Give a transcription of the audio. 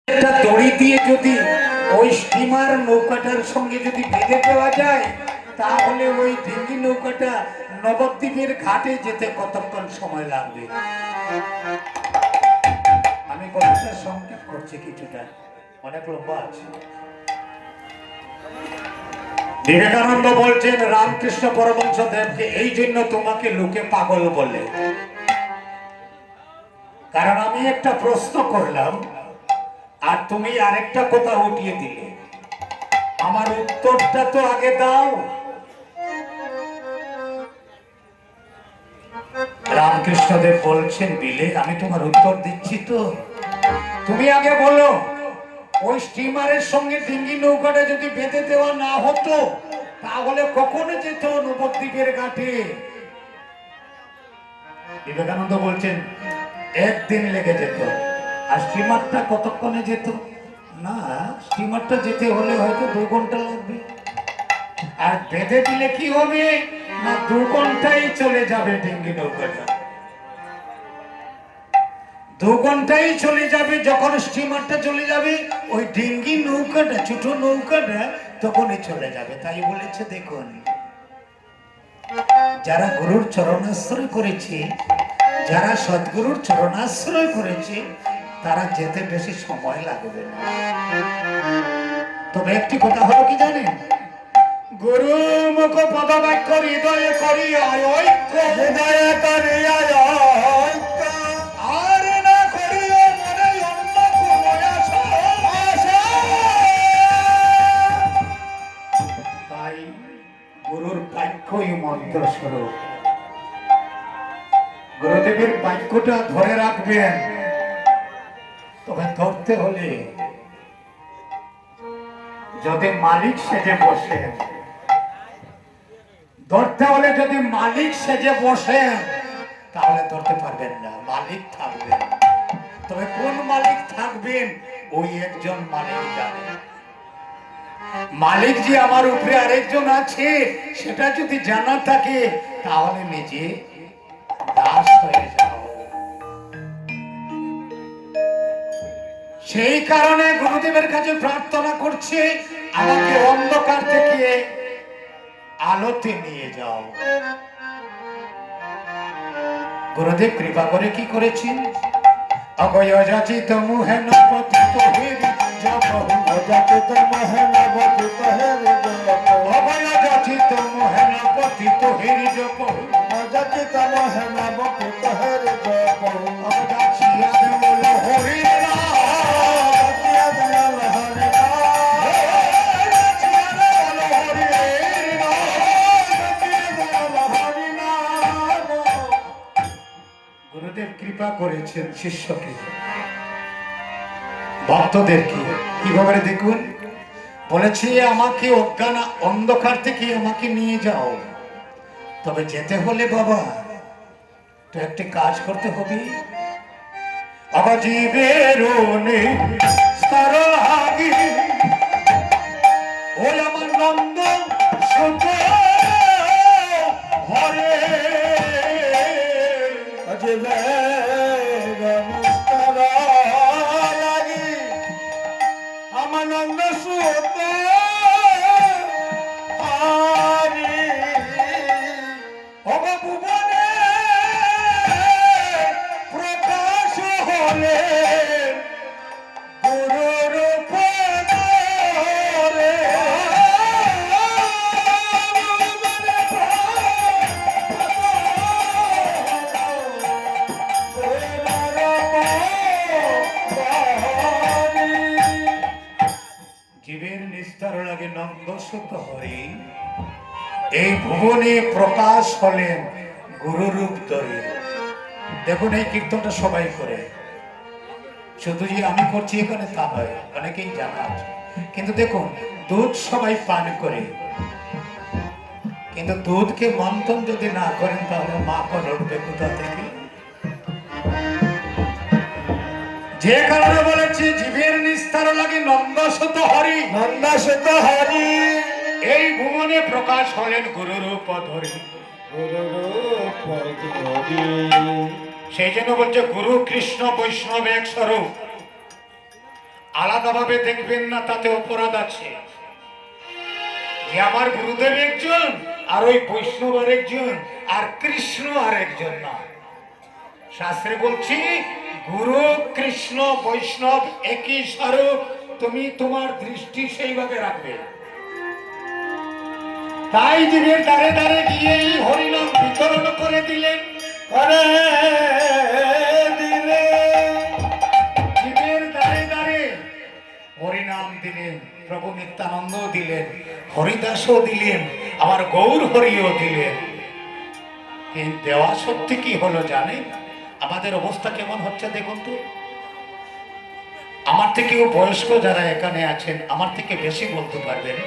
একটা দড়ি দিয়ে যদি ওই স্টিমার নৌকাটার সঙ্গে যদি বেঁধে দেওয়া যায় তাহলে ওই ডিঙ্গি নৌকাটা নবদ্বীপের ঘাটে যেতে কতক্ষণ সময় লাগবে? আমি কথাটা সংক্ষেপ করছি, কিছুটা অনেক লম্বা আছে। বিবেকানন্দ বলছেন রামকৃষ্ণ পরমহংস দেবকে, এই জন্য তোমাকে লোকে পাগল বলে। কারণ আমি একটা প্রশ্ন করলাম আর তুমি আরেকটা কথা উঠিয়ে দিলে, আমার উত্তরটা তো আগে দাও। রামকৃষ্ণদেব বলছেন বিলে, আমি তোমার উত্তর দিচ্ছি তো, তুমি আগে বলো ওই স্টিমারের সঙ্গে ডিঙ্গি নৌকাটা যদি বেঁধে দেওয়া না হতো তাহলে কখনো যেত নবদ্বীপের ঘাটে? বিবেকানন্দ বলছেন একদিন লেগে যেত। আর স্টিমারটা কতক্ষণে যেত? না, স্টিমারটা যেতে হলে হয়তো 2 ঘন্টা লাগবে। আর বেঁধে দিলে কি হবে না, 2 ঘন্টায় চলে যাবে ডিঙ্গি নৌকাটা। 2 ঘন্টায় চলে যাবে। যখন স্টিমারটা চলে যাবে ওই ডিঙ্গি নৌকাটা, ছোট নৌকাটা তখনই চলে যাবে। তাই বলেছে দেখুন, যারা গুরুর চরণাশ্রয় করেছে, যারা সদ্গুরুর চরণাশ্রয় করেছে তারা যেতে বেশি সময় লাগবে না। তবে একটি কথা হলো কি জানেন, গুরু মুখ পদবাক্য হৃদয়ে করি ঐক্য, হৃদয়ে করি ঐক্য, আর না করিও মনে অন্য কোনো আশা। তাই গুরুর বাক্যই মন্ত্র স্বরূপ। গুরুদেবের বাক্যটা ধরে রাখবেন। তবে ধরতে হলে যদি মালিক সেজে বসেন, ধরতে হলে যদি মালিক সেজে বসেন তাহলে ধরতে পারবেন না, মালিক থাকবেন। তবে কোন মালিক থাকবেন ওই একজন মালিক জানে। মালিক যে আমার উপরে আরেকজন আছে সেটা যদি জানা থাকে তাহলে নিজে দাস হয়ে যাও। সেই কারণে গুরুদেবের কাছে প্রার্থনা করছে, আমাকে অন্ধকার থেকে আলোতে নিয়ে যাও। গুরুদেব কৃপা করে কি করেছেন, অগয় যাচিত মুহে নপতিত হেরি জপহু, অযাচিত মুহে নপতিত হেরি জপহু, অগয় যাচিত মুহে নপতিত হেরি জপহু, অযাচিত মুহে নপতিত হেরি জপহু, অযাচিয়া দেবল হরি নাম, অযাচিয়া দেবল হরি নাম, অযাচিয়া দেবল হরি নাম, অযাচিয়া দেবল হরি নাম। গুরুদেব কৃপা করেছেন শিষ্যকে, ভক্তদেরকে। কিভাবে দেখুন, বলেছে আমাকে অজ্ঞান অন্ধকার থেকে আমাকে নিয়ে যাও। তবে যেতে হলে বাবা তো একটি কাজ করতে হবে। বাবা জীবের ওই আমার নন্দ সুত হরে আমার নন্দ সুত হরে ভুবনে প্রকাশ হলে গুরুরূপ ধরে। জীবের নিস্তার লাগে নন্দসুত হরি, এই ভুবনে প্রকাশ হলেন গুরুরূপ ধরে। দেখুন এই কীর্তনটা সবাই করে, শুধু যে আমি করছি এখানে তা নয়, অনেকেই জানা আছে। কিন্তু দেখুন দুধ সবাই পান করে, কিন্তু দুধকে মন্থন যদি না করেন তাহলে মাখন উঠবে কোথা থেকে? যে কারণে বলেছি জীবের নিস্তার লাগে নন্দসুত হরি, নন্দসুত হরি, এই ভুবনে প্রকাশ হলেন গুরুরূপ ধরি, গুরুরূপ ধরি। সেই জন্য বলছে গুরু কৃষ্ণ বৈষ্ণব এক স্বরূপ। আলাদাভাবে দেখবেন না, তাতে অপরাধ আছে। যে আমার গুরুদেব একজন, আর ওই বৈষ্ণব আর একজন, আর কৃষ্ণ আর একজন না। শাস্ত্রে বলছি গুরু কৃষ্ণ বৈষ্ণব একই স্বরূপ, তুমি তোমার দৃষ্টি সেইভাবে রাখবে। তাই জীবের দ্বারে দ্বারে গিয়ে হরিনাম বিতরণ করে দিলেন, জীবের দ্বারে দ্বারে হরিনাম দিলেন, প্রভু নিত্যানন্দ দিলেন, হরিদাসও দিলেন, আবার গৌর হরিও দিলেন। কিন্তু দেওয়া সত্যি কি হলো জানেন? আমাদের অবস্থা কেমন হচ্ছে দেখুন তো। আমার থেকেও বয়স্ক যারা এখানে আছেন আমার থেকে বেশি বলতে পারবেন।